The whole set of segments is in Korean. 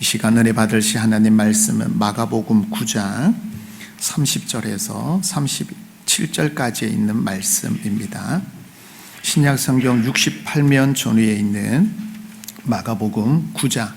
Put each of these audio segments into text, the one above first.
이 시간 은혜 받으실 하나님 말씀은 마가복음 9장 30절에서 37절까지에 있는 말씀입니다. 신약 성경 68면 전후에 있는 마가복음 9장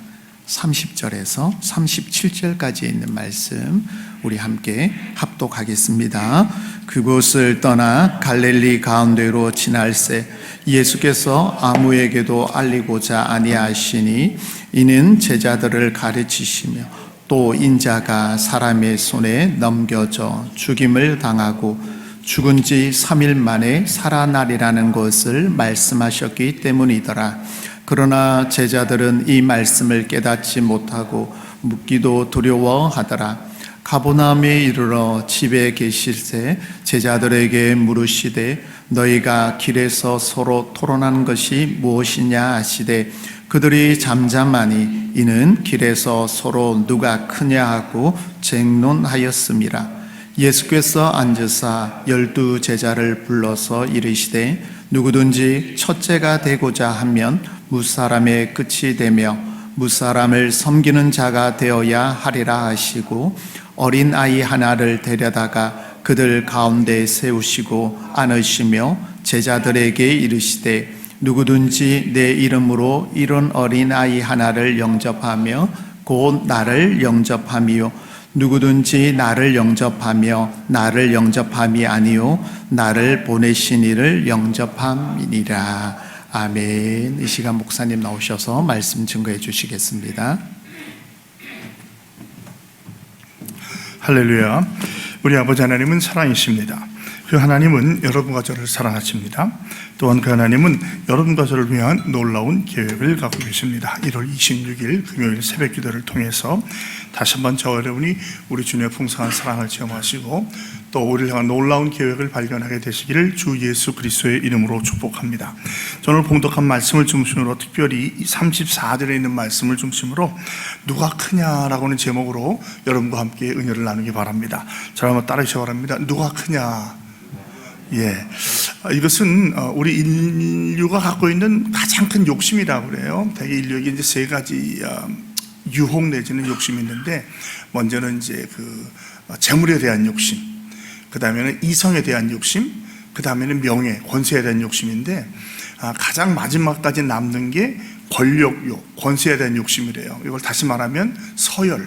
30절에서 37절까지에 있는 말씀 우리 함께 합독하겠습니다. 그곳을 떠나 갈릴리 가운데로 지날새 예수께서 아무에게도 알리고자 아니하시니 이는 제자들을 가르치시며 또 인자가 사람의 손에 넘겨져 죽임을 당하고 죽은 지 3일 만에 살아나리라는 것을 말씀하셨기 때문이더라. 그러나 제자들은 이 말씀을 깨닫지 못하고 묻기도 두려워하더라. 가버나움에 이르러 집에 계실새 제자들에게 물으시되 너희가 길에서 서로 토론한 것이 무엇이냐 하시되 그들이 잠잠하니 이는 길에서 서로 누가 크냐 하고 쟁론하였음이라. 예수께서 앉으사 12 제자를 불러서 이르시되 누구든지 첫째가 되고자 하면 무사람의 끝이 되며 무사람을 섬기는 자가 되어야 하리라 하시고 어린 아이 하나를 데려다가 그들 가운데 세우시고 안으시며 제자들에게 이르시되 누구든지 내 이름으로 이런 어린 아이 하나를 영접하며 곧 나를 영접함이요 누구든지 나를 영접하며 나를 영접함이 아니요 나를 보내신 이를 영접함이니라. 아멘. 이 시간 목사님 나오셔서 말씀 증거해 주시겠습니다. 할렐루야. 우리 아버지 하나님은 사랑이십니다. 그 하나님은 여러분과 저를 사랑하십니다. 또한 그 하나님은 여러분과 저를 위한 놀라운 계획을 갖고 계십니다. 1월 26일 금요일 새벽 기도를 통해서 다시 한번 저와 여러분이 우리 주님의 풍성한 사랑을 체험하시고 또 우리를 향한 놀라운 계획을 발견하게 되시기를 주 예수 그리스도의 이름으로 축복합니다. 오늘 봉독한 말씀을 중심으로 특별히 34절에 있는 말씀을 중심으로 누가 크냐라고 하는 제목으로 여러분과 함께 은혜를 나누기 바랍니다. 저를 한번 따르시기 바랍니다. 누가 크냐? 이것은 우리 인류가 갖고 있는 가장 큰 욕심이라고 그래요. 대개 인류에게 이제 세 가지 유혹 내지는 욕심이 있는데, 먼저는 이제 재물에 대한 욕심, 그 다음에는 이성에 대한 욕심, 그 다음에는 명예, 권세에 대한 욕심인데, 가장 마지막까지 남는 게 권력욕, 권세에 대한 욕심이래요. 이걸 다시 말하면 서열,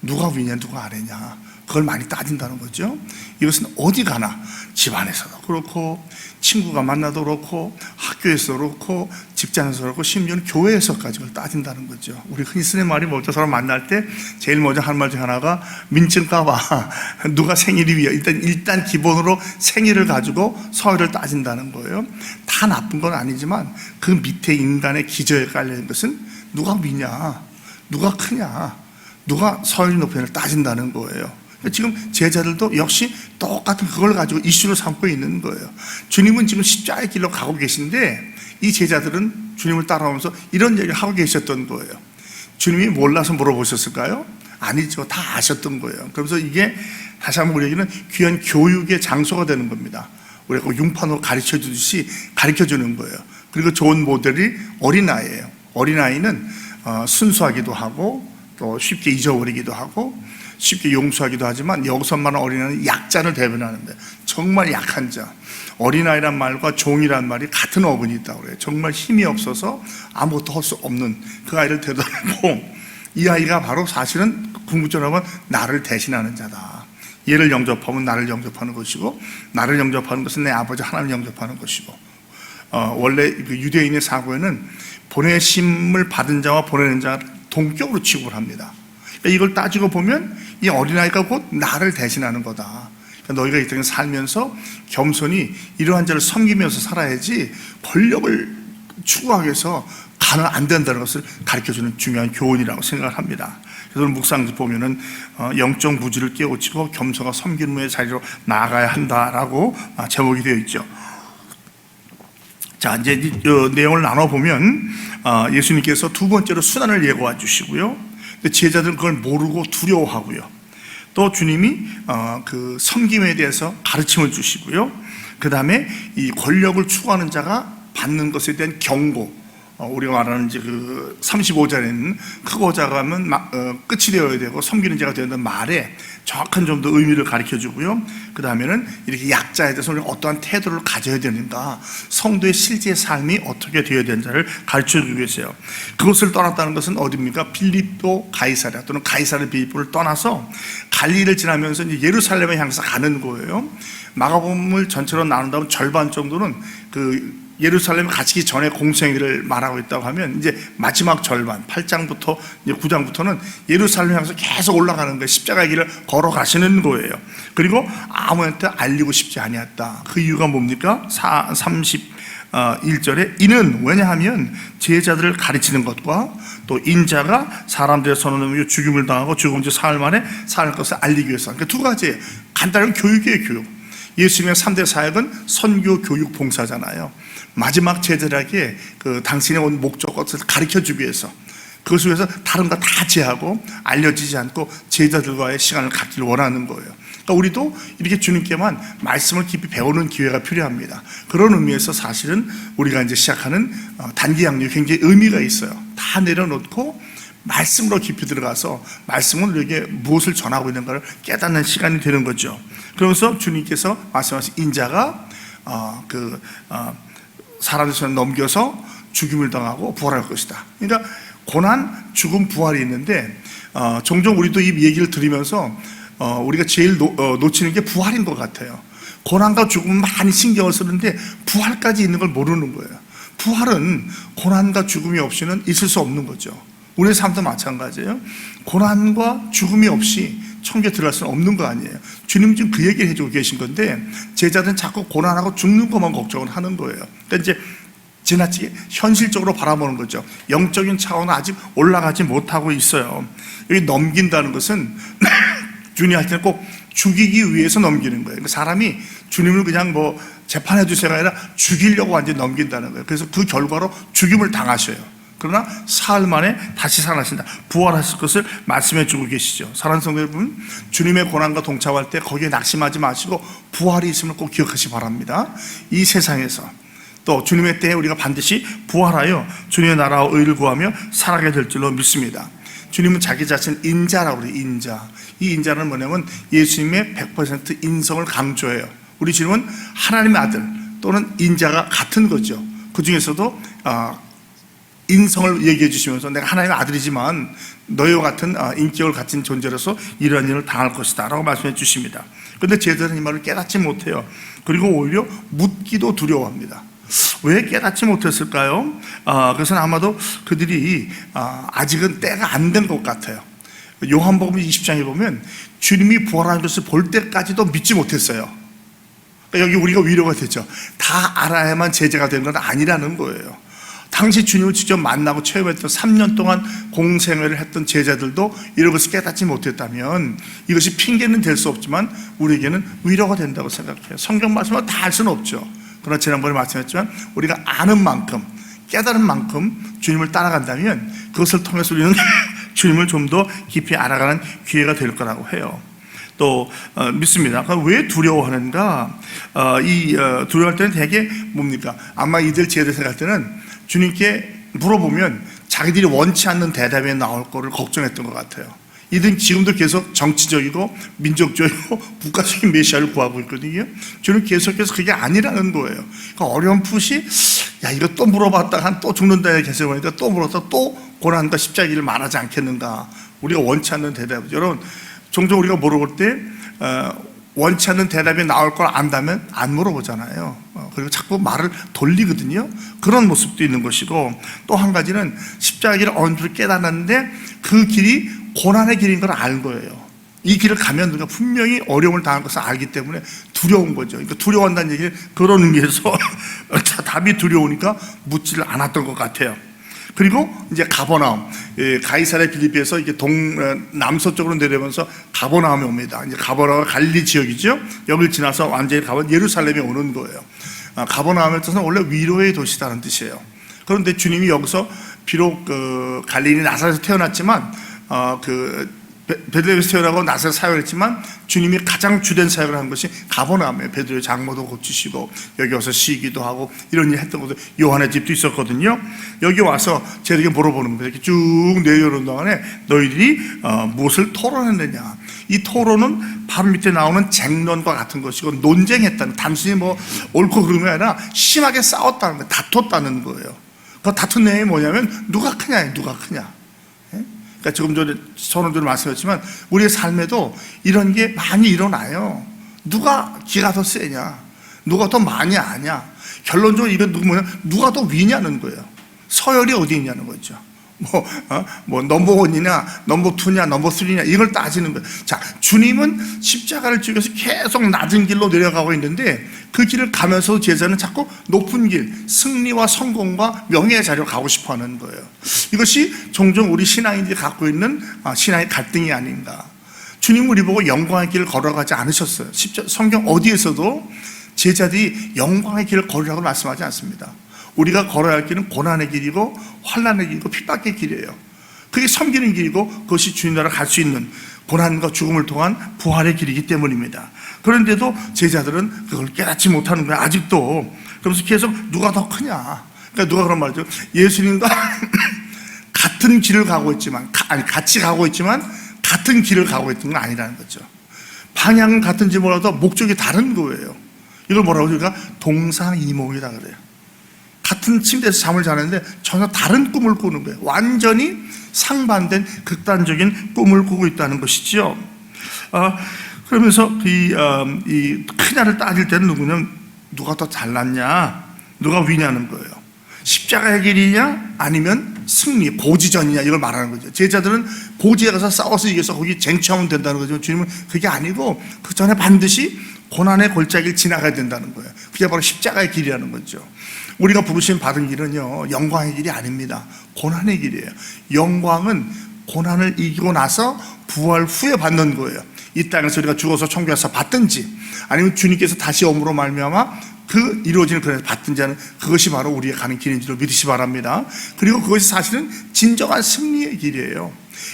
누가 위냐 누가 아래냐, 그걸 많이 따진다는 거죠. 이것은 어디 가나, 집안에서도 그렇고 친구가 만나도 그렇고 학교에서도 그렇고 직장에서도 그렇고 심지어는 교회에서까지 그걸 따진다는 거죠. 우리 흔히 쓰는 말이 뭐죠? 사람 만날 때 제일 먼저 하는 말 중 하나가 민증 까봐. 누가 생일이 위해 일단 기본으로 생일을 가지고 서열을 따진다는 거예요. 다 나쁜 건 아니지만 그 밑에 인간의 기저에 깔려있는 것은 누가 위냐, 누가 크냐, 누가 서열 높이를 따진다는 거예요. 지금 제자들도 역시 똑같은 그걸 가지고 이슈로 삼고 있는 거예요. 주님은 지금 십자가의 길로 가고 계신데 이 제자들은 주님을 따라오면서 이런 얘기를 하고 계셨던 거예요. 주님이 몰라서 물어보셨을까요? 아니죠. 다 아셨던 거예요. 그래서 이게 다시 한번 우리에게는 귀한 교육의 장소가 되는 겁니다. 우리가 융판으로 가르쳐 주듯이 가르쳐 주는 거예요. 그리고 좋은 모델이 어린아이예요. 어린아이는 순수하기도 하고 또 쉽게 잊어버리기도 하고 쉽게 용서하기도 하지만 여기서 말하는 어린아이는 약자를 대변하는데 정말 약한 자, 어린아이란 말과 종이란 말이 같은 어근이 있다고 그래요. 정말 힘이 없어서 아무것도 할 수 없는 그 아이를 대변하고, 이 아이가 바로 사실은 궁극적으로 하면 나를 대신하는 자다. 얘를 영접하면 나를 영접하는 것이고, 나를 영접하는 것은 내 아버지 하나님을 영접하는 것이고, 원래 유대인의 사고에는 보내심을 받은 자와 보내는 자를 동격으로 취급을 합니다. 이걸 따지고 보면 이 어린아이가 곧 나를 대신하는 거다. 그러니까 너희가 이 땅에 살면서 겸손히 이러한 자를 섬기면서 살아야지 권력을 추구하기 위해서 가는 안 된다는 것을 가르쳐주는 중요한 교훈이라고 생각을 합니다. 그래서 묵상에서 보면은 영적 무지를 깨우치고 겸손과 섬김의 자리로 나아가야 한다라고 제목이 되어 있죠. 자, 이제 내용을 나눠보면 예수님께서 두 번째로 순환을 예고해 주시고요. 제자들은 그걸 모르고 두려워하고요. 또 주님이 그 섬김에 대해서 가르침을 주시고요. 그 다음에 이 권력을 추구하는 자가 받는 것에 대한 경고, 우리가 말하는 이제 그 35절에는 크고 작으면 끝이 되어야 되고 섬기는 자가 되는 말에 정확한 좀 더 의미를 가르쳐 주고요. 그 다음에는 이렇게 약자에 대해서 우리가 어떠한 태도를 가져야 되는가, 성도의 실제 삶이 어떻게 되어야 되는지를 가르쳐 주고 계세요. 그것을 떠났다는 것은 어디입니까? 빌립보 가이사랴 또는 가이사랴 빌립보를 떠나서 갈릴리를 지나면서 이제 예루살렘에 향해서 가는 거예요. 마가복음을 전체로 나눈다면 절반 정도는 그 예루살렘 갇히기 전에 공생애를 말하고 있다고 하면 이제 마지막 절반 8장부터 이제 9장부터는 예루살렘 향해서 계속 올라가는 거예요. 십자가의 길을 걸어가시는 거예요. 그리고 아무한테 알리고 싶지 아니었다. 그 이유가 뭡니까? 31절에 이는 왜냐하면 제자들을 가르치는 것과 또 인자가 사람들의 손을 넘겨 죽임을 당하고 죽은 지 사흘 만에 살 것을 알리기 위해서. 그러니까 두 가지예요. 간단한 교육이에요. 교육. 예수님의 3대 사역은 선교, 교육, 봉사잖아요. 마지막 제자들에게 그 당신의 온 목적을 가르쳐주기 위해서, 그것을 위해서 다른 거 다 제하고 알려지지 않고 제자들과의 시간을 갖기를 원하는 거예요. 그러니까 우리도 이렇게 주님께만 말씀을 깊이 배우는 기회가 필요합니다. 그런 의미에서 사실은 우리가 이제 시작하는 단기 양육이 굉장히 의미가 있어요. 다 내려놓고 말씀으로 깊이 들어가서 말씀은 우리에게 무엇을 전하고 있는가를 깨닫는 시간이 되는 거죠. 그러면서 주님께서 말씀하신 인자가 사람들 손에 넘겨서 죽임을 당하고 부활할 것이다. 그러니까 고난, 죽음, 부활이 있는데 종종 우리도 이 얘기를 들으면서 우리가 제일 놓치는 게 부활인 것 같아요. 고난과 죽음은 많이 신경을 쓰는데 부활까지 있는 걸 모르는 거예요. 부활은 고난과 죽음이 없이는 있을 수 없는 거죠. 우리의 삶도 마찬가지예요. 고난과 죽음이 없이 천국에 들어갈 수는 없는 거 아니에요. 주님 지금 그 얘기를 해주고 계신 건데 제자들은 자꾸 고난하고 죽는 것만 걱정을 하는 거예요. 그러니까 이제 지나치게 현실적으로 바라보는 거죠. 영적인 차원은 아직 올라가지 못하고 있어요. 여기 넘긴다는 것은 주님 할 때는 꼭 죽이기 위해서 넘기는 거예요. 사람이 주님을 그냥 뭐 재판해 주세요가 아니라 죽이려고 완전히 넘긴다는 거예요. 그래서 그 결과로 죽임을 당하셔요. 그러나 사흘 만에 다시 살아나신다, 부활하실 것을 말씀해 주고 계시죠. 사랑하는 성도 여러분, 주님의 고난과 동참할 때 거기에 낙심하지 마시고 부활이 있음을 꼭 기억하시기 바랍니다. 이 세상에서 또 주님의 때에 우리가 반드시 부활하여 주님의 나라와 의를 구하며 살아가게 될 줄로 믿습니다. 주님은 자기 자신 인자라고 그래요. 인자. 이 인자는 뭐냐면 예수님의 100% 인성을 강조해요. 우리 주님은 하나님의 아들 또는 인자가 같은 거죠. 그 중에서도 인성을 얘기해 주시면서 내가 하나님의 아들이지만 너희와 같은 인격을 가진 존재로서 이러한 일을 당할 것이다 라고 말씀해 주십니다. 그런데 제자들은 이 말을 깨닫지 못해요. 그리고 오히려 묻기도 두려워합니다. 왜 깨닫지 못했을까요? 그것은 아마도 그들이 아직은 때가 안 된 것 같아요. 요한복음 20장에 보면 주님이 부활하는 것을 볼 때까지도 믿지 못했어요. 그러니까 여기 우리가 위로가 되죠. 다 알아야만 제자가 되는 건 아니라는 거예요. 당시 주님을 직접 만나고 체험했던 3년 동안 공생애를 했던 제자들도 이런 것을 깨닫지 못했다면 이것이 핑계는 될 수 없지만 우리에게는 위로가 된다고 생각해요. 성경 말씀을 다 알 수는 없죠. 그러나 지난번에 말씀했지만 우리가 아는 만큼, 깨달은 만큼 주님을 따라간다면 그것을 통해서 우리는 주님을 좀 더 깊이 알아가는 기회가 될 거라고 해요. 또 믿습니다. 왜 두려워하는가? 두려워할 때는 되게 뭡니까? 아마 이들 제자들 생각할 때는 주님께 물어보면 자기들이 원치 않는 대답이 나올 거를 걱정했던 것 같아요. 이들은 지금도 계속 정치적이고 민족적이고 국가적인 메시아를 구하고 있거든요. 주님 계속해서 그게 아니라는 거예요. 그러니까 어렴풋이 야 이거 또 물어봤다가 한 또 죽는다에 계속 보니까 또 물었다 또 고난과 십자가를 말하지 않겠는가. 우리가 원치 않는 대답이죠. 여러분 종종 우리가 물어볼 때 원치 않는 대답이 나올 걸 안다면 안 물어보잖아요. 그리고 자꾸 말을 돌리거든요. 그런 모습도 있는 것이고 또 한 가지는 십자가 길을 어느 정도 깨달았는데 그 길이 고난의 길인 걸 알 거예요. 이 길을 가면 우리가 분명히 어려움을 당할 것을 알기 때문에 두려운 거죠. 그러니까 두려워한다는 얘기는 그런 의미에서 답이 두려우니까 묻지를 않았던 것 같아요. 그리고 이제 가버나움, 가이사랴 빌립비에서 이게 남서쪽으로 내려오면서 가버나움에 옵니다. 이제 가버나움은 갈릴리 지역이죠. 여기를 지나서 완전히 예루살렘에 오는 거예요. 가버나움의 뜻은 원래 위로의 도시다는 뜻이에요. 그런데 주님이 여기서 비록 갈릴리 나사렛에서 태어났지만 베들레헴에서 태어나고 나사렛 사역을 했지만 주님이 가장 주된 사역을 한 것이 가버나움이에요. 베드로의 장모도 고치시고 여기 와서 쉬기도 하고 이런 일 했던 것도 요한의 집도 있었거든요. 여기 와서 저에게 물어보는 거예요. 이렇게 쭉 내려오는 동안에 너희들이 무엇을 토론했느냐. 이 토론은 바로 밑에 나오는 쟁론과 같은 것이고 논쟁했다는, 단순히 뭐 옳고 그름이 아니라 심하게 싸웠다는 거예요. 다퉜다는 거예요. 그 다툰 내용이 뭐냐면 누가 크냐, 누가 크냐. 그러니까 조금 전에 선원들은 말씀했지만 우리의 삶에도 이런 게 많이 일어나요. 누가 기가 더 세냐, 누가 더 많이 아냐. 결론적으로 이건 누가 더 위냐는 거예요. 서열이 어디 있냐는 거죠. 뭐 넘버1이냐 넘버2냐 넘버3냐 이걸 따지는 거예요. 자, 주님은 십자가를 지고서 계속 낮은 길로 내려가고 있는데 그 길을 가면서 제자는 자꾸 높은 길, 승리와 성공과 명예의 자리로 가고 싶어하는 거예요. 이것이 종종 우리 신앙인들이 갖고 있는 신앙의 갈등이 아닌가. 주님은 우리 보고 영광의 길을 걸어가지 않으셨어요. 성경 어디에서도 제자들이 영광의 길을 걸으라고 말씀하지 않습니다. 우리가 걸어야 할 길은 고난의 길이고 환난의 길이고 핍박의 길이에요. 그게 섬기는 길이고 그것이 주님 나라 갈 수 있는 고난과 죽음을 통한 부활의 길이기 때문입니다. 그런데도 제자들은 그걸 깨닫지 못하는 거예요. 아직도. 그러면서 계속 누가 더 크냐. 그러니까 누가 그런 말이죠. 예수님과 같은 길을 가고 있지만, 같이 가고 있지만 같은 길을 가고 있던 건 아니라는 거죠. 방향은 같은지 몰라도 목적이 다른 거예요. 이걸 뭐라고 그러니까 동상이몽이다 그래요. 같은 침대에서 잠을 자는데 전혀 다른 꿈을 꾸는 거예요. 완전히 상반된 극단적인 꿈을 꾸고 있다는 것이죠. 그러면서 이 크냐를 따질 때는 누구냐면 누가 더 잘났냐, 누가 위냐는 거예요. 십자가의 길이냐 아니면 승리, 고지전이냐 이걸 말하는 거죠. 제자들은 고지에 가서 싸워서 이겨서 거기 쟁취하면 된다는 거죠. 주님은 그게 아니고 그 전에 반드시 고난의 골짜기를 지나가야 된다는 거예요. 그게 바로 십자가의 길이라는 거죠. 우리가 부르심 받은 길은요, 영광의 길이 아닙니다. 고난의 길이에요. 영광은 고난을 이기고 나서 부활 후에 받는 거예요. 이 땅에서 우리가 죽어서 천국에서 받든지 아니면 주님께서 다시 오므로 말미암아 그 이루어지는 그런 받든지 하는 그것이 바로 우리가 가는 길인 줄 믿으시 바랍니다. 그리고 그것이 사실은 진정한 승리의 길이에요.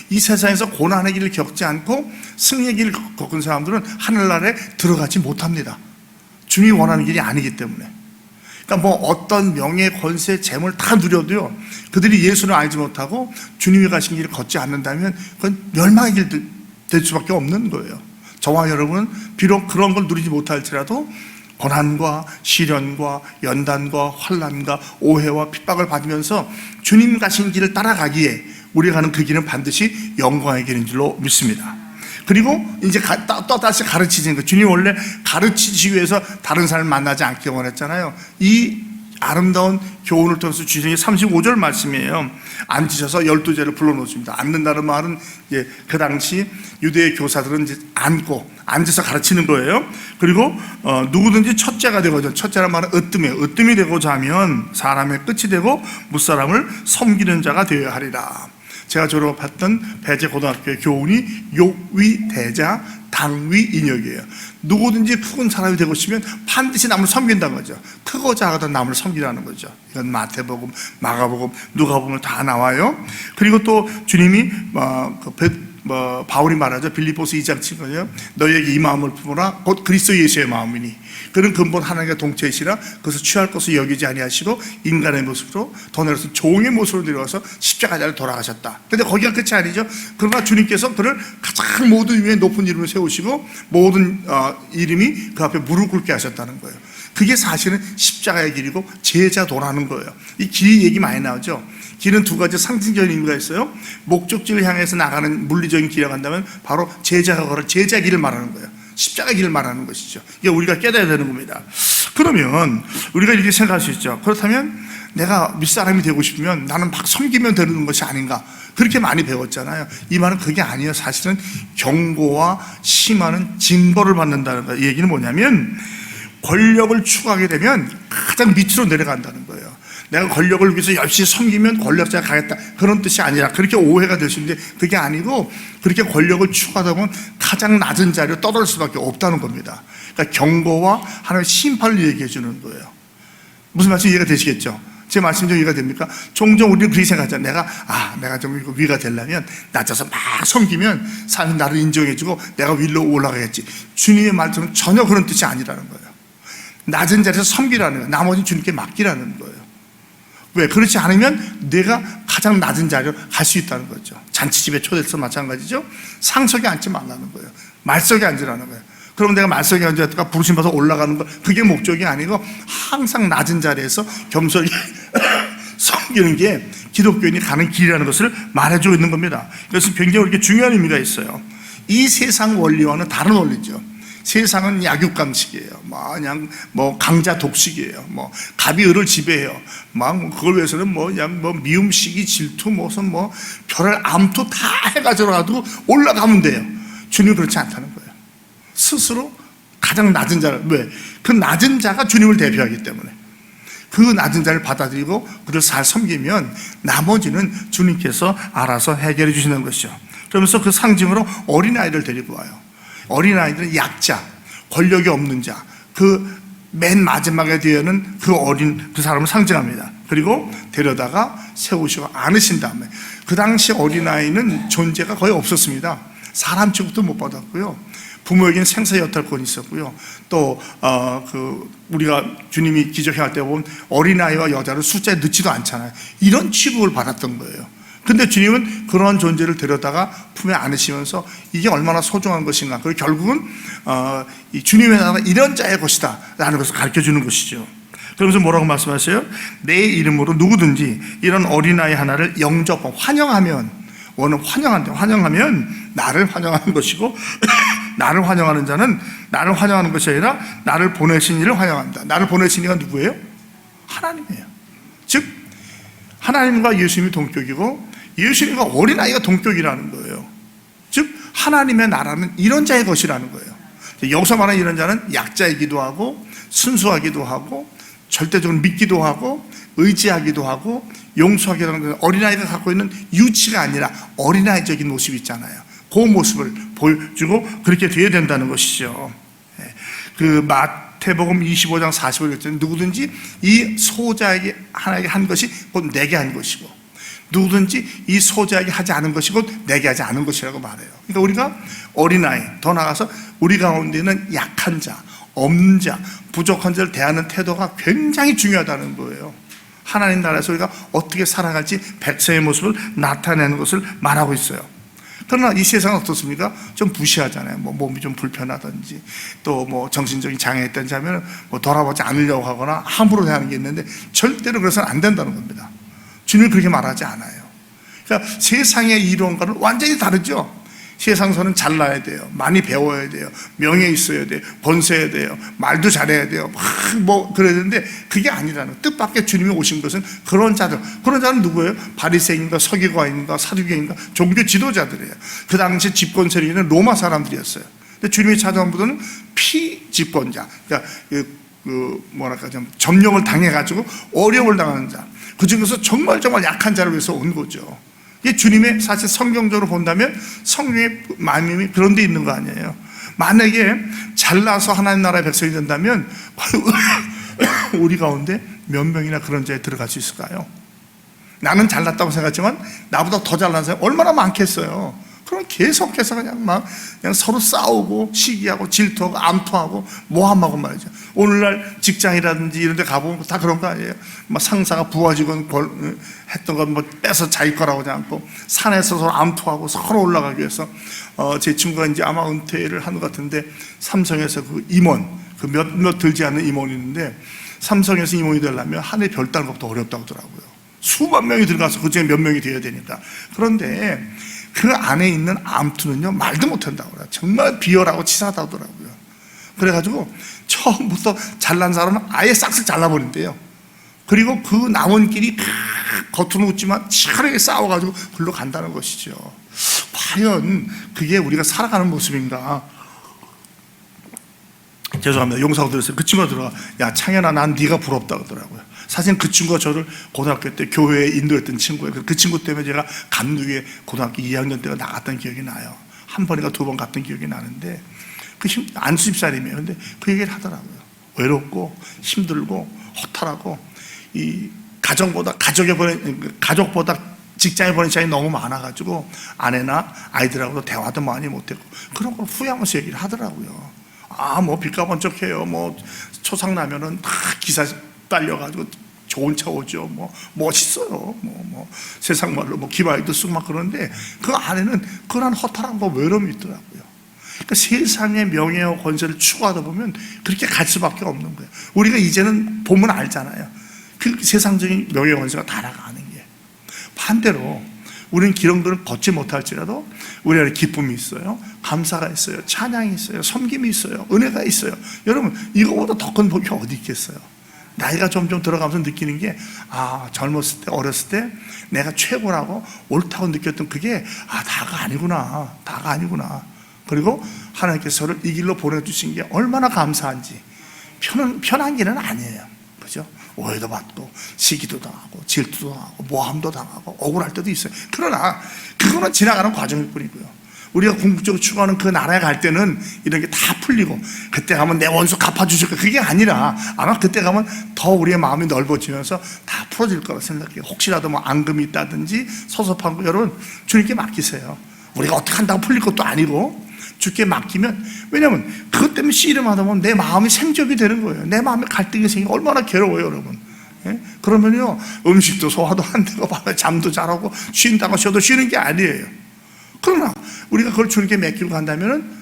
이 세상에서 고난의 길을 겪지 않고 승리의 길을 겪은 사람들은 하늘나라에 들어가지 못합니다. 주님이 원하는 길이 아니기 때문에. 그러니까 뭐 어떤 명예, 권세, 재물 다 누려도요, 그들이 예수를 알지 못하고 주님이 가신 길을 걷지 않는다면 그건 멸망의 길 될 수밖에 없는 거예요. 저와 여러분은 비록 그런 걸 누리지 못할지라도 고난과 시련과 연단과 환난과 오해와 핍박을 받으면서 주님 가신 길을 따라가기에 우리가 가는 그 길은 반드시 영광의 길인 줄로 믿습니다. 그리고 이제 또다시 가르치는 거. 주님 원래 가르치시기 위해서 다른 사람을 만나지 않기 원했잖아요. 이 아름다운 교훈을 통해서 주님이 35절 말씀이에요. 앉으셔서 12제를 불러놓습니다. 앉는다는 말은 이제 그 당시 유대의 교사들은 이제 앉아서 가르치는 거예요. 그리고 누구든지 첫째가 되고자, 첫째란 말은 으뜸이에요. 으뜸이 되고자 하면 사람의 끝이 되고 무사람을 섬기는 자가 되어야 하리라. 제가 졸업했던 배제고등학교의 교훈이 욕위 대자 당위 인역이에요. 누구든지 큰 사람이 되고 싶으면 반드시 남을 섬긴다는 거죠. 크고 작아도 남을 섬기라는 거죠. 이건 마태복음, 마가복음, 누가복음 다 나와요. 그리고 또 주님이 바울이 말하죠. 빌립보서 2장 7절이요. 너희에게 이 마음을 품으라 곧 그리스도 예수의 마음이니 그는 근본 하나님과 동체이시라 그것을 취할 것을 여기지 아니하시고 인간의 모습으로 더 내려서 종의 모습으로 내려와서 십자가자를 돌아가셨다. 근데 거기가 끝이 아니죠. 그러나 주님께서 그를 가장 모든 위에 높은 이름을 세우시고 모든 이름이 그 앞에 무릎 꿇게 하셨다는 거예요. 그게 사실은 십자가의 길이고 제자도라는 거예요. 이 길 얘기 많이 나오죠. 길은 두 가지 상징적인 의미가 있어요. 목적지를 향해서 나가는 물리적인 길이라고 한다면 바로 제자가 걸을 제자 길을 말하는 거예요. 십자가 길을 말하는 것이죠. 이게 우리가 깨달아야 되는 겁니다. 그러면 우리가 이렇게 생각할 수 있죠. 그렇다면 내가 밑사람이 되고 싶으면 나는 막 섬기면 되는 것이 아닌가. 그렇게 많이 배웠잖아요. 이 말은 그게 아니에요. 사실은 경고와 심하는 징벌을 받는다는 거예요. 이 얘기는 뭐냐면 권력을 추구하게 되면 가장 밑으로 내려간다는 거예요. 내가 권력을 위해서 열심히 섬기면 권력자가 가겠다 그런 뜻이 아니라 그렇게 오해가 될 수 있는데 그게 아니고 그렇게 권력을 추구하다 보면 가장 낮은 자리로 떠들 수밖에 없다는 겁니다. 그러니까 경고와 하나님의 심판을 얘기해 주는 거예요. 무슨 말인지 이해가 되시겠죠? 제 말씀 좀 이해가 됩니까? 종종 우리는 그렇게 생각하잖아요. 내가 좀 이거 위가 되려면 낮아서 막 섬기면 사람이 나를 인정해주고 내가 위로 올라가겠지. 주님의 말씀은 전혀 그런 뜻이 아니라는 거예요. 낮은 자리에서 섬기라는 거예요. 나머지는 주님께 맡기라는 거예요. 왜? 그렇지 않으면 내가 가장 낮은 자리로 갈 수 있다는 거죠. 잔치집에 초대해서 마찬가지죠. 상석에 앉지 말라는 거예요. 말석에 앉으라는 거예요. 그럼 내가 말석에 앉았다가 부르심 받아서 올라가는 거, 그게 목적이 아니고 항상 낮은 자리에서 겸손히 섬기는 게 기독교인이 가는 길이라는 것을 말해주고 있는 겁니다. 그래서 굉장히 이렇게 중요한 의미가 있어요. 이 세상 원리와는 다른 원리죠. 세상은 약육강식이에요. 그냥 강자 독식이에요. 갑이 을을 지배해요. 그걸 위해서는 그냥 미움, 시기, 질투, 무슨 별을 암투 다 해가지고라도 올라가면 돼요. 주님은 그렇지 않다는 거예요. 스스로 가장 낮은 자를, 왜? 그 낮은 자가 주님을 대표하기 때문에 그 낮은 자를 받아들이고 그를 잘 섬기면 나머지는 주님께서 알아서 해결해 주시는 것이죠. 그러면서 그 상징으로 어린아이를 데리고 와요. 어린아이들은 약자, 권력이 없는 자, 그 맨 마지막에 되는 그 사람을 상징합니다. 그리고 데려다가 세우시고 안으신 다음에, 그 당시 어린아이는 존재가 거의 없었습니다. 사람 취급도 못 받았고요. 부모에게는 생사 여탈권이 있었고요. 또 우리가 주님이 기적행할 때 보면 어린아이와 여자를 숫자에 넣지도 않잖아요. 이런 취급을 받았던 거예요. 근데 주님은 그런 존재를 데려다가 품에 안으시면서 이게 얼마나 소중한 것인가. 그리고 결국은 이 주님의 나라가 이런 자의 것이다 라는 것을 가르쳐주는 것이죠. 그러면서 뭐라고 말씀하세요? 내 이름으로 누구든지 이런 어린아이 하나를 영접하고 환영하면, 환영하면 나를 환영하는 것이고 나를 환영하는 자는 나를 환영하는 것이 아니라 나를 보내신 이를 환영한다. 나를 보내신 이가 누구예요? 하나님이에요. 즉 하나님과 예수님이 동격이고 예수님과 어린아이가 동격이라는 거예요. 즉 하나님의 나라는 이런 자의 것이라는 거예요. 여기서 말하는 이런 자는 약자이기도 하고 순수하기도 하고 절대적으로 믿기도 하고 의지하기도 하고 용서하기도 하는 어린아이가 갖고 있는 유치가 아니라 어린아이적인 모습이 있잖아요. 그 모습을 보여주고 그렇게 되어야 된다는 것이죠. 그 마태복음 25장 40절 했더니 누구든지 이 소자에게 하나에게 한 것이 곧 내게 한 것이고 누구든지 이 소자에게 하지 않은 것이 곧 내게 하지 않은 것이라고 말해요. 그러니까 우리가 어린아이, 더 나아가서 우리 가운데는 약한 자, 없는 자, 부족한 자를 대하는 태도가 굉장히 중요하다는 거예요. 하나님 나라에서 우리가 어떻게 살아갈지 백성의 모습을 나타내는 것을 말하고 있어요. 그러나 이 세상은 어떻습니까? 좀 부시하잖아요. 몸이 좀 불편하든지 또 정신적인 장애가 있든지 하면 돌아보지 않으려고 하거나 함부로 대하는 게 있는데 절대로 그래서는 안 된다는 겁니다. 주님은 그렇게 말하지 않아요. 그러니까 세상의 이론과는 완전히 다르죠. 세상에서는 잘나야 돼요. 많이 배워야 돼요. 명예 있어야 돼요. 권세해야 돼요. 말도 잘해야 돼요. 그래야 되는데 그게 아니라는 거예요. 뜻밖의 주님이 오신 것은 그런 자들. 그런 자는 누구예요? 바리새인과 서기관인가 사두개인가 종교 지도자들이에요. 그 당시 집권 세력은 로마 사람들이었어요. 근데 주님이 찾아온 분들은 피집권자. 그러니까 좀 점령을 당해가지고 어려움을 당하는 자. 그 중에서 정말 약한 자를 위해서 온 거죠. 이게 주님의 사실 성경적으로 본다면 성령의 마음이 그런 데 있는 거 아니에요. 만약에 잘나서 하나님 나라의 백성이 된다면 우리 가운데 몇 명이나 그런 자에 들어갈 수 있을까요? 나는 잘났다고 생각하지만 나보다 더 잘난 사람이 얼마나 많겠어요. 그럼 계속해서 그냥 서로 싸우고 시기하고 질투하고 암투하고 모함하고 말이죠. 오늘날 직장이라든지 이런 데 가보면 다 그런 거 아니에요. 상사가 부하 직원 했던 건 뺏어 자기 거라고 하지 않고 산에서 서로 암투하고 서로 올라가기 위해서 제 친구가 이제 아마 은퇴를 한 것 같은데 삼성에서 그 임원, 그 몇 들지 않는 임원이 있는데 삼성에서 임원이 되려면 하늘에 별 따는 것도 어렵다고 하더라고요. 수만 명이 들어가서 그중에 몇 명이 되어야 되니까. 그런데 그 안에 있는 암투는요 말도 못한다고 그래요. 정말 비열하고 치사하다고 하더라고요. 그래가지고 처음부터 잘난 사람은 아예 싹싹 잘라버린대요. 그리고 그 남은 길이 겉으로 웃지만 치열하게 싸워가지고 글로 간다는 것이죠. 과연 그게 우리가 살아가는 모습인가? 죄송합니다. 용서하고 들었어요. 그 친구가 들어가, 야 창현아 난 네가 부럽다 그러더라고요. 사실 그 친구가 저를 고등학교 때 교회에 인도했던 친구예요. 그 친구 때문에 제가 감독에 고등학교 2학년 때가 나갔던 기억이 나요. 한 번인가 두 번 갔던 기억이 나는데 안수집사님이에요. 근데 그 얘기를 하더라고요. 외롭고 힘들고 허탈하고 이 가족보다 직장에 보낸 시간이 너무 많아가지고 아내나 아이들하고도 대화도 많이 못했고 그런 걸 후회하면서 얘기를 하더라고요. 뭐 빚가 번쩍해요. 뭐 초상 나면은 다 기사 딸려가지고 좋은 차 오죠. 뭐 멋있어요. 세상 말로 기바이도 쓰고 막 그러는데 그 안에는 그런 허탈한 외로움이 있더라고요. 그러니까 세상의 명예와 권세를 추구하다 보면 그렇게 갈 수밖에 없는 거예요. 우리가 이제는 보면 알잖아요. 그 세상적인 명예와 권세가 달아가는 게. 반대로 우리는 그런 걸 걷지 못할지라도 우리 안에 기쁨이 있어요. 감사가 있어요. 찬양이 있어요. 섬김이 있어요. 은혜가 있어요. 여러분 이거보다 더 큰 복이 어디 있겠어요? 나이가 점점 들어가면서 느끼는 게 젊었을 때 어렸을 때 내가 최고라고 옳다고 느꼈던 그게 다가 아니구나. 그리고 하나님께서 저를 이 길로 보내주신 게 얼마나 감사한지. 편한 길은 아니에요. 그죠? 오해도 받고 시기도 당하고 질투도 당하고 모함도 당하고 억울할 때도 있어요. 그러나 그거는 지나가는 과정일 뿐이고요. 우리가 궁극적으로 추구하는 그 나라에 갈 때는 이런 게 다 풀리고 그때 가면 내 원수 갚아주실 거야. 그게 아니라 아마 그때 가면 더 우리의 마음이 넓어지면서 다 풀어질 거라 생각해요. 혹시라도 앙금이 있다든지 섭섭한 거 여러분 주님께 맡기세요. 우리가 어떻게 한다고 풀릴 것도 아니고 주께 맡기면, 왜냐면 그것 때문에 씨름하다 보면 내 마음이 생접이 되는 거예요. 내 마음에 갈등이 생기고 얼마나 괴로워요 여러분. 그러면요 음식도 소화도 안 되고 밤에 잠도 잘 오고 쉰다고 쉬어도 쉬는 게 아니에요. 그러나 우리가 그걸 주님께 맡기고 간다면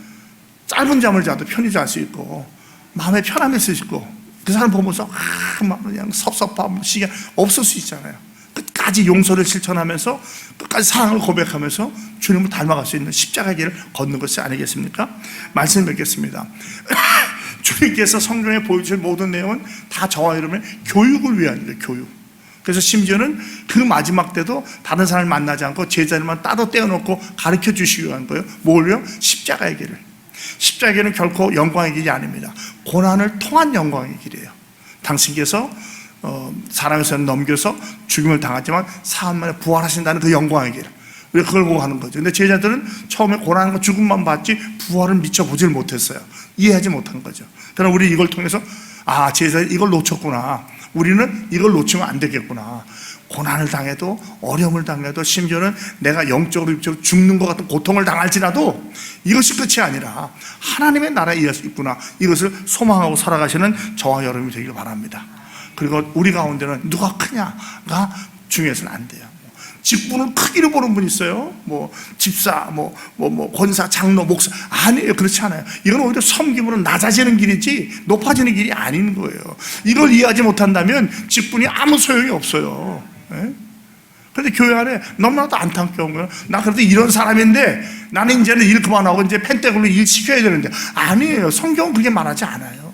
짧은 잠을 자도 편히 잘 수 있고 마음에 편함이 있을 수 있고 그 사람 보면서 그냥 섭섭함 시기 없을 수 있잖아요. 끝까지 용서를 실천하면서 끝까지 사랑을 고백하면서 주님을 닮아갈 수 있는 십자가의 길을 걷는 것이 아니겠습니까? 말씀 뵙겠습니다. 주님께서 성경에 보여주실 모든 내용은 다 저와 여러분의 교육을 위한 거예요. 교육. 그래서 심지어는 그 마지막 때도 다른 사람을 만나지 않고 제자들만 따로 떼어놓고 가르쳐 주시기 위한 거예요. 뭘요? 십자가의 길을. 십자가의 길은 결코 영광의 길이 아닙니다. 고난을 통한 영광의 길이에요. 당신께서 사람에서 넘겨서 죽임을 당하지만 사흘 만에 부활하신다는 그 영광의 길. 우리가 그걸 보고 하는 거죠. 근데 제자들은 처음에 고난과 죽음만 봤지 부활을 미처 보질 못했어요. 이해하지 못한 거죠. 그러나 우리 이걸 통해서 제자들이 이걸 놓쳤구나. 우리는 이걸 놓치면 안 되겠구나. 고난을 당해도 어려움을 당해도 심지어는 내가 영적으로 육적으로 죽는 것 같은 고통을 당할지라도 이것이 끝이 아니라 하나님의 나라에 있구나. 이것을 소망하고 살아가시는 저와 여러분이 되길 바랍니다. 그리고 우리 가운데는 누가 크냐가 중요해서는 안 돼요. 직분을 크기로 보는 분이 있어요. 집사, 권사, 장로, 목사. 아니에요. 그렇지 않아요. 이건 오히려 섬김으로 낮아지는 길이지 높아지는 길이 아닌 거예요. 이걸 이해하지 못한다면 직분이 아무 소용이 없어요. 그런데 교회 안에 너무나도 안타까운 거예요. 나 그래도 이런 사람인데 나는 이제는 일 그만하고 이제 펜테글로 일 시켜야 되는데. 아니에요. 성경은 그렇게 말하지 않아요.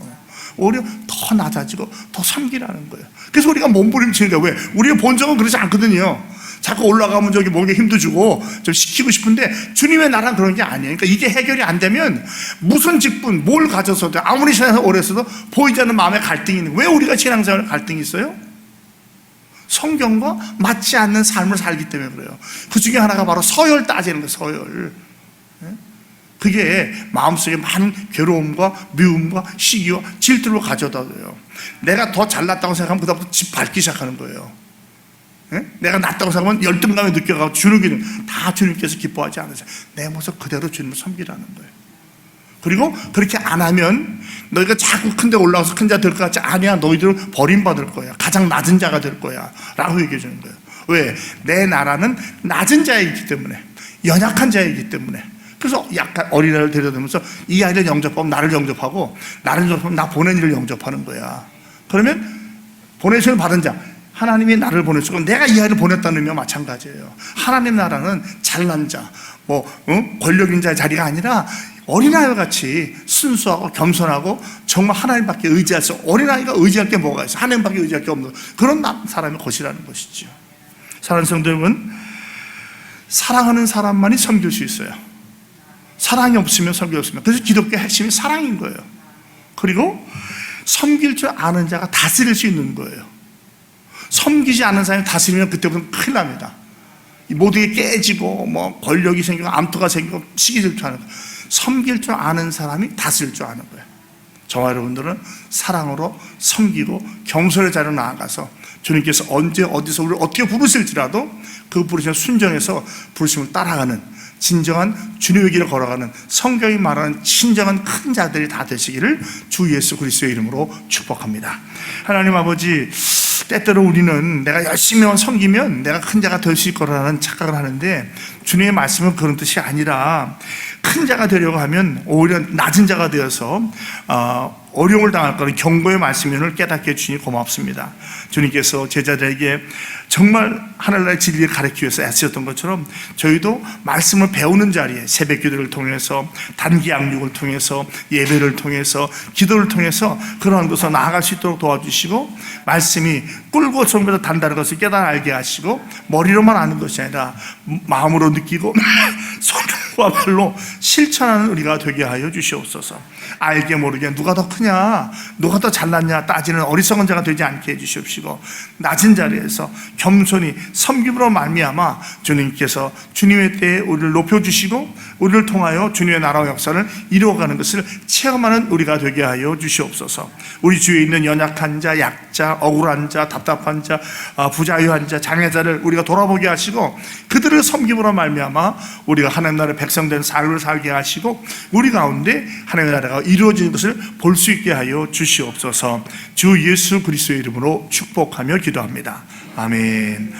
오히려 더 낮아지고 더 섬기라는 거예요. 그래서 우리가 몸부림치는 거예요. 왜? 우리의 본성은 그렇지 않거든요. 자꾸 올라가면 저기 목에 힘도 주고 좀 시키고 싶은데 주님의 나라는 그런 게 아니에요. 그러니까 이게 해결이 안 되면 무슨 직분, 뭘 가져서도 아무리 신앙생활 오래 했어도 보이지 않는 마음의 갈등이 있는 거예요. 왜 우리가 신앙생활에 갈등이 있어요? 성경과 맞지 않는 삶을 살기 때문에 그래요. 그 중에 하나가 바로 서열 따지는 거예요. 서열. 그게 마음속에 많은 괴로움과 미움과 시기와 질투를 가져다 줘요. 내가 더 잘났다고 생각하면 그다음부터 집 밟기 시작하는 거예요. 내가 낫다고 생각하면 열등감이 느껴가고 주님께서 다 주님께서 기뻐하지 않으세요. 내 모습 그대로 주님을 섬기라는 거예요. 그리고 그렇게 안 하면 너희가 자꾸 큰 데 올라가서 큰 자 될 것 같지? 아니야. 너희들은 버림받을 거야. 가장 낮은 자가 될 거야 라고 얘기해 주는 거예요. 왜? 내 나라는 낮은 자이기 때문에, 연약한 자이기 때문에. 그래서 약간 어린아이를 데려다면서 이 아이를 영접하면 나를 영접하고 나를 영접하면 나 보낸 이를 영접하는 거야. 그러면 보내심을 받은 자, 하나님이 나를 보내주고 내가 이 아이를 보냈다는 의미와 마찬가지예요. 하나님 나라는 잘난 자, 권력 있는 자의 자리가 아니라 어린아이와 같이 순수하고 겸손하고 정말 하나님밖에 의지할 수, 어린아이가 의지할 게 뭐가 있어요? 하나님밖에 의지할 게 없는 그런 사람의 것이라는 것이죠. 사랑하는 성도 여러분, 사랑하는 사람만이 섬길 수 있어요. 사랑이 없으면 섬길 수 없으면. 그래서 기독교의 핵심이 사랑인 거예요. 그리고 섬길 줄 아는 자가 다스릴 수 있는 거예요. 섬기지 않는 사람이 다스리면 그때부터 큰일 납니다. 모든 게 깨지고 권력이 생기고 암투가 생기고 시기 질투하는 거예요. 섬길 줄 아는 사람이 다스릴 줄 아는 거예요. 저와 여러분들은 사랑으로 섬기고 겸손의 자리로 나아가서 주님께서 언제 어디서 우리를 어떻게 부르실지라도 그 부르심을 순종해서 부르심을 따라가는 진정한 주님의 길을 걸어가는 성경이 말하는 진정한 큰 자들이 다 되시기를 주 예수 그리스도의 이름으로 축복합니다. 하나님 아버지, 때때로 우리는 내가 열심히 섬기면 내가 큰 자가 될 수 있을 거라는 착각을 하는데 주님의 말씀은 그런 뜻이 아니라 큰 자가 되려고 하면 오히려 낮은 자가 되어서 어려움을 당할 거는 경고의 말씀임을 깨닫게 해주시니 고맙습니다. 주님께서 제자들에게 정말 하늘나라의 진리를 가르치기 위해서 애쓰셨던 것처럼 저희도 말씀을 배우는 자리에 새벽 기도를 통해서 단기 양육을 통해서 예배를 통해서 기도를 통해서 그러한 곳으로 나아갈 수 있도록 도와주시고 말씀이 꿀고 som에서 단다는 것을 깨달아 알게 하시고 머리로만 아는 것이 아니라 마음으로 느끼고 손과 발로 실천하는 우리가 되게 하여 주시옵소서. 알게 모르게 누가 더 크냐 누가 더 잘났냐 따지는 어리석은 자가 되지 않게 해주시옵시고 낮은 자리에서 겸손히 섬김으로 말미암아 주님께서 주님의 때에 우리를 높여주시고 우리를 통하여 주님의 나라와 역사를 이루어가는 것을 체험하는 우리가 되게 하여 주시옵소서. 우리 주위에 있는 연약한 자, 약자, 억울한 자, 답답한 자, 부자유한 자, 장애자를 우리가 돌아보게 하시고 그들을 섬김으로 말미암아 우리가 하나님 나라의 백성된 삶을 살게 하시고 우리 가운데 하나님의 나라가 이루어지는 것을 볼 수 있게 하여 주시옵소서. 주 예수 그리스도의 이름으로 축복하며 기도합니다. 아멘.